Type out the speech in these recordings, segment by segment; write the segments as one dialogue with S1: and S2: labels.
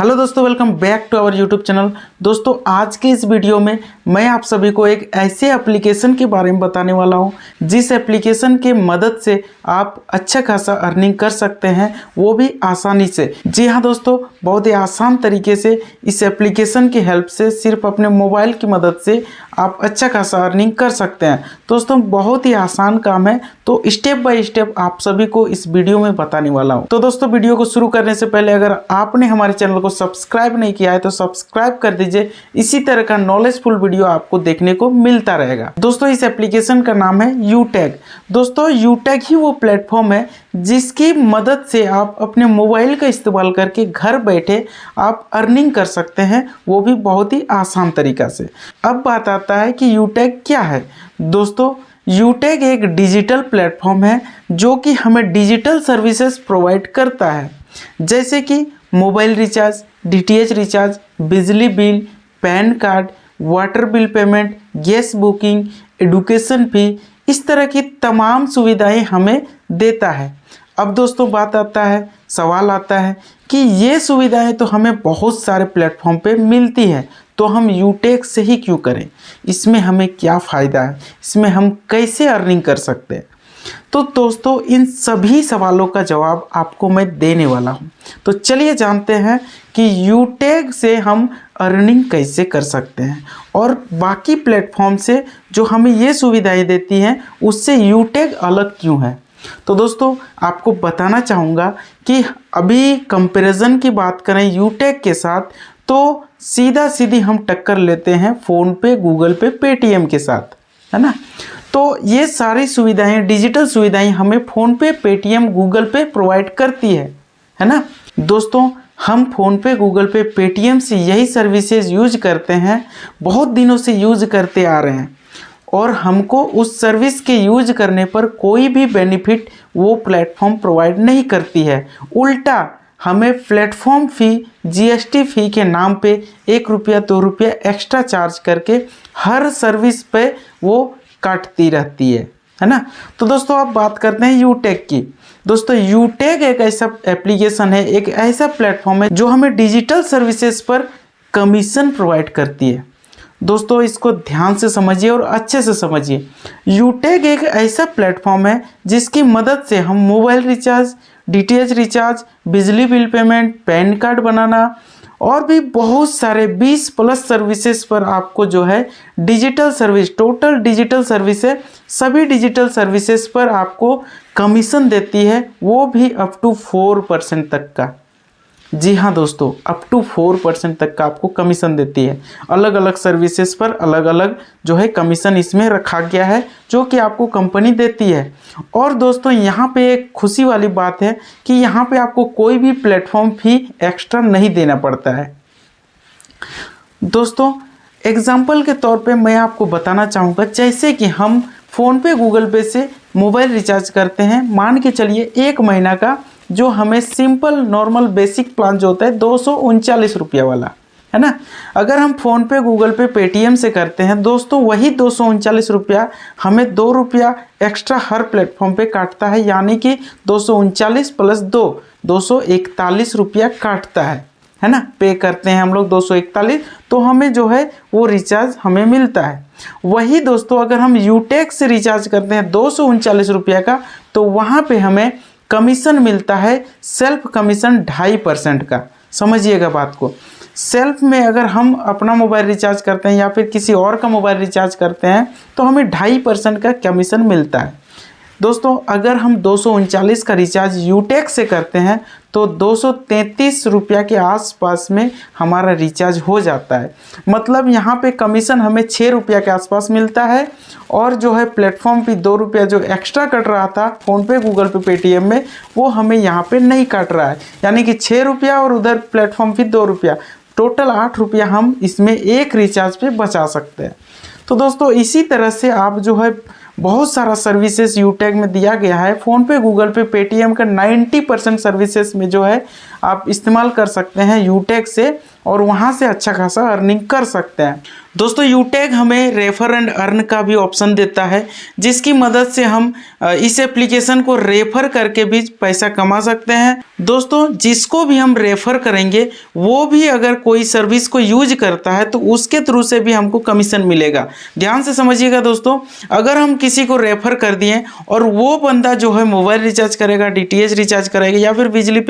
S1: Hello दोस्तों, welcome back to our YouTube channel. दोस्तों आज के इस वीडियो में मैं आप सभी को एक ऐसे एप्लीकेशन के बारे में बताने वाला हूं जिस एप्लीकेशन के मदद से आप अच्छा खासा अर्निंग कर सकते हैं, वो भी आसानी से। जी हाँ दोस्तों, बहुत ही आसान तरीके से इस एप्लीकेशन की हेल्प से सिर्फ अपने मोबाइल की मदद से आप अच्छा खासा अर्निंग कर सकते हैं। दोस्तों बहुत ही आसान काम है, तो स्टेप बाय स्टेप आप सभी को इस वीडियो में बताने वाला हूँ। तो दोस्तों वीडियो को शुरू करने से पहले अगर आपने हमारे चैनल को सब्सक्राइब नहीं किया है तो सब्सक्राइब कर दीजिए। इसी तरह का नॉलेजफुल वीडियो आपको देखने को मिलता रहेगा। दोस्तों इस एप्लीकेशन का नाम है यूटैग। दोस्तों यूटैग ही वो प्लेटफॉर्म है जिसकी मदद से आप अपने मोबाइल का इस्तेमाल करके घर बैठे आप अर्निंग कर सकते हैं, वो भी बहुत ही आसान तरीका से। अब बात आता है कि यूटैग क्या है। दोस्तों यूटैग एक डिजिटल प्लेटफॉर्म है जो कि हमें डिजिटल सर्विसेज प्रोवाइड करता है, जैसे कि मोबाइल रिचार्ज, डीटीएच रिचार्ज, बिजली bill, PAN card, water bill payment, gas booking, education fee, इस तरह की तमाम सुविधाएं हमें देता है। अब दोस्तों सवाल आता है कि ये सुविधाएं तो हमें बहुत सारे प्लेटफॉर्म पे मिलती है, तो हम यूटैग से ही क्यों करें? इसमें हमें क्या फ़ायदा है? इसमें हम कैसे अर्निंग कर सकते हैं? तो दोस्तों इन सभी सवालों का जवाब आपको मैं देने वाला हूं। तो चलिए जानते हैं कि यूटैग से हम अर्निंग कैसे कर सकते हैं और बाकी प्लेटफॉर्म से जो हमें ये सुविधाएं देती हैं उससे यूटैग अलग क्यों है। तो दोस्तों आपको बताना चाहूँगा कि अभी कंपैरिजन की बात करें यूटैग के साथ, तो सीधी हम टक्कर लेते हैं फ़ोनपे, गूगल पे, पेटीएम के साथ, है ना। तो ये सारी सुविधाएं, डिजिटल सुविधाएं हमें फ़ोनपे, पेटीएम, गूगल पे प्रोवाइड करती है ना। दोस्तों हम फ़ोनपे, गूगल पे, पेटीएम से यही सर्विसेज यूज करते हैं, बहुत दिनों से यूज करते आ रहे हैं, और हमको उस सर्विस के यूज करने पर कोई भी बेनिफिट वो प्लेटफॉर्म प्रोवाइड नहीं करती है। उल्टा हमें प्लेटफॉर्म फ़ी, जीएसटी फ़ी के नाम पे 1 रुपया 2 रुपया एक्स्ट्रा चार्ज करके हर सर्विस पे वो काटती रहती है ना। तो दोस्तों अब बात करते हैं यूटैग की। दोस्तों यूटैग एक ऐसा एप्लीकेशन है, एक ऐसा प्लेटफॉर्म है जो हमें डिजिटल सर्विसेज पर कमीशन प्रोवाइड करती है। दोस्तों इसको ध्यान से समझिए और अच्छे से समझिए। यूटैग एक ऐसा प्लेटफॉर्म है जिसकी मदद से हम मोबाइल रिचार्ज, डीटीएच रिचार्ज, बिजली बिल पेमेंट, पैन कार्ड बनाना और भी बहुत सारे 20+ सर्विसेज पर आपको जो है digital service, total digital service है, सभी डिजिटल सर्विसेज पर आपको कमीशन देती है, वो भी अप टू 4% तक का। जी हाँ दोस्तों, अप टू 4% तक का आपको कमीशन देती है। अलग अलग सर्विसेज पर अलग अलग जो है कमीशन इसमें रखा गया है जो कि आपको कंपनी देती है। और दोस्तों यहाँ पे एक खुशी वाली बात है कि यहाँ पे आपको कोई भी प्लेटफॉर्म फी एक्स्ट्रा नहीं देना पड़ता है। दोस्तों एग्जाम्पल के तौर पे मैं आपको बताना चाहूँगा, जैसे कि हम फ़ोनपे, गूगल पे से मोबाइल रिचार्ज करते हैं, मान के चलिए 1 महीना का, जो हमें सिंपल नॉर्मल बेसिक प्लान जो होता है 239 रुपया वाला, है ना। अगर हम फ़ोनपे, गूगल पे, पेटीएम से करते हैं दोस्तों, वही 239 रुपया हमें 2 रुपया एक्स्ट्रा हर प्लेटफॉर्म पे काटता है, यानी कि 239 + 2 241 रुपया काटता है ना। पे करते हैं हम लोग 241, तो हमें जो है वो रिचार्ज हमें मिलता है। वही दोस्तों अगर हम यूटैग से रिचार्ज करते हैं 239 रुपया का, तो वहाँ पे हमें कमीशन मिलता है, सेल्फ कमीशन 2.5% का। समझिएगा बात को। सेल्फ में अगर हम अपना मोबाइल रिचार्ज करते हैं या फिर किसी और का मोबाइल रिचार्ज करते हैं तो हमें 2.5% का कमीशन मिलता है। दोस्तों अगर हम 239 का रिचार्ज यूटैग से करते हैं तो 233 रुपया के आसपास में हमारा रिचार्ज हो जाता है। मतलब यहाँ पे कमीशन हमें 6 रुपया के आसपास मिलता है, और जो है प्लेटफॉर्म पे 2 रुपया जो एक्स्ट्रा कट रहा था फ़ोनपे, गूगल पे, पेटीएम में, वो हमें यहाँ पे नहीं कट रहा है, यानी कि 6 रुपया और उधर प्लेटफॉर्म पे 2 रुपया, टोटल 8 रुपया हम इसमें एक रिचार्ज पे बचा सकते हैं। तो दोस्तों इसी तरह से आप जो है बहुत सारा सर्विसेज यूटैग में दिया गया है। फ़ोनपे, गूगल पे, पेटीएम का 90% सर्विसेज में जो है आप इस्तेमाल कर सकते हैं यूटैग से, और वहाँ से अच्छा खासा अर्निंग कर सकते हैं। दोस्तों यूटेक हमें रेफर एंड अर्न का भी ऑप्शन देता है, जिसकी मदद से हम इस एप्लीकेशन को रेफर करके भी पैसा कमा सकते हैं। दोस्तों जिसको भी हम रेफर करेंगे वो भी अगर कोई सर्विस को यूज करता है तो उसके थ्रू से भी हमको कमीशन मिलेगा। ध्यान से समझिएगा दोस्तों, अगर हम किसी को रेफर कर दिए और वो बंदा जो है मोबाइल रिचार्ज करेगा, डीटीएच रिचार्ज करेगा या फिर बिजली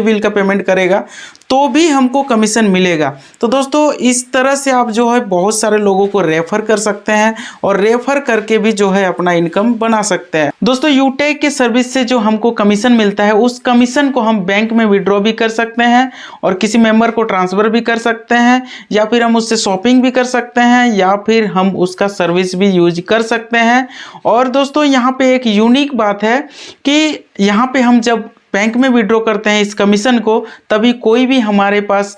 S1: बिल का पेमेंट करेगा तो भी हमको कमीशन मिलेगा। तो दोस्तों इस तरह से आप जो है बहुत सारे लोगों को रेफर कर सकते हैं और रेफर करके भी जो है अपना इनकम बना सकते हैं। दोस्तों यूटेक के सर्विस से जो हमको कमीशन मिलता है उस कमीशन को हम बैंक में विड्रॉ भी कर सकते हैं और किसी मेंबर को ट्रांसफर भी कर सकते हैं, या फिर हम उससे शॉपिंग भी कर सकते हैं, या फिर हम उसका सर्विस भी यूज कर सकते हैं। और दोस्तों यहाँ पे एक यूनिक बात है कि यहाँ पे हम जब बैंक में विड्रॉ करते हैं इस कमीशन को, तभी कोई भी हमारे पास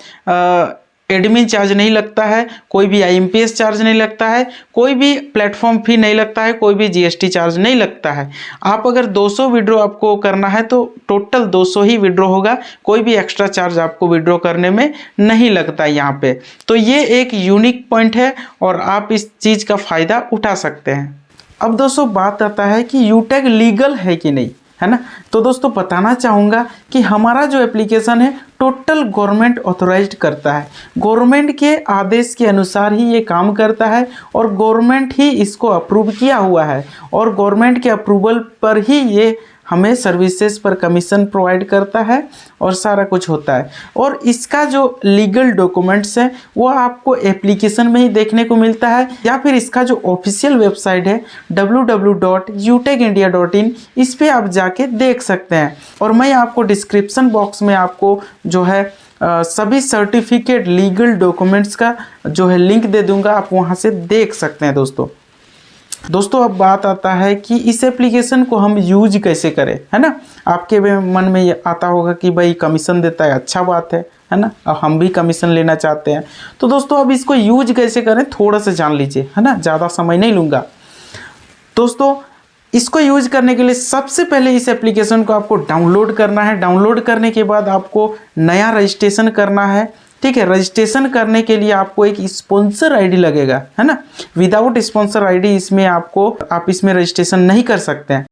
S1: एडमिन चार्ज नहीं लगता है, कोई भी आईएमपीएस चार्ज नहीं लगता है, कोई भी प्लेटफॉर्म फी नहीं लगता है, कोई भी जीएसटी चार्ज नहीं लगता है। आप अगर 200 विड्रॉ आपको करना है तो टोटल 200 ही विड्रॉ होगा, कोई भी एक्स्ट्रा चार्ज आपको विड्रॉ करने में नहीं लगता है यहाँ पे। तो ये एक यूनिक पॉइंट है और आप इस चीज़ का फ़ायदा उठा सकते हैं। अब दोस्तों बात आता है कि यूटेक लीगल है कि नहीं, है ना। तो दोस्तों बताना चाहूँगा कि हमारा जो एप्लीकेशन है टोटल गवर्नमेंट ऑथोराइज्ड करता है, गवर्नमेंट के आदेश के अनुसार ही ये काम करता है और गवर्नमेंट ही इसको अप्रूव किया हुआ है और गवर्नमेंट के अप्रूवल पर ही ये हमें सर्विसेज पर कमीशन प्रोवाइड करता है और सारा कुछ होता है। और इसका जो लीगल डॉक्यूमेंट्स है वो आपको एप्लीकेशन में ही देखने को मिलता है, या फिर इसका जो ऑफिशियल वेबसाइट है www.utekindia.in, इस पे आप जाके देख सकते हैं। और मैं आपको डिस्क्रिप्शन बॉक्स में आपको जो है सभी सर्टिफिकेट लीगल डॉक्यूमेंट्स का जो है लिंक दे दूंगा, आप वहाँ से देख सकते हैं। दोस्तों अब बात आता है कि इस एप्लीकेशन को हम यूज कैसे करें, है ना। आपके मन में ये आता होगा कि भाई कमीशन देता है, अच्छा बात है ना, अब हम भी कमीशन लेना चाहते हैं। तो दोस्तों अब इसको यूज कैसे करें थोड़ा सा जान लीजिए, है ना, ज़्यादा समय नहीं लूँगा। दोस्तों इसको यूज करने के लिए सबसे पहले इस एप्लीकेशन को आपको डाउनलोड करना है। डाउनलोड करने के बाद आपको नया रजिस्ट्रेशन करना है, ठीक है। रजिस्ट्रेशन करने के लिए आपको एक स्पॉन्सर आईडी लगेगा, है ना। विदाउट स्पॉन्सर आईडी इसमें आप इसमें रजिस्ट्रेशन नहीं कर सकते हैं।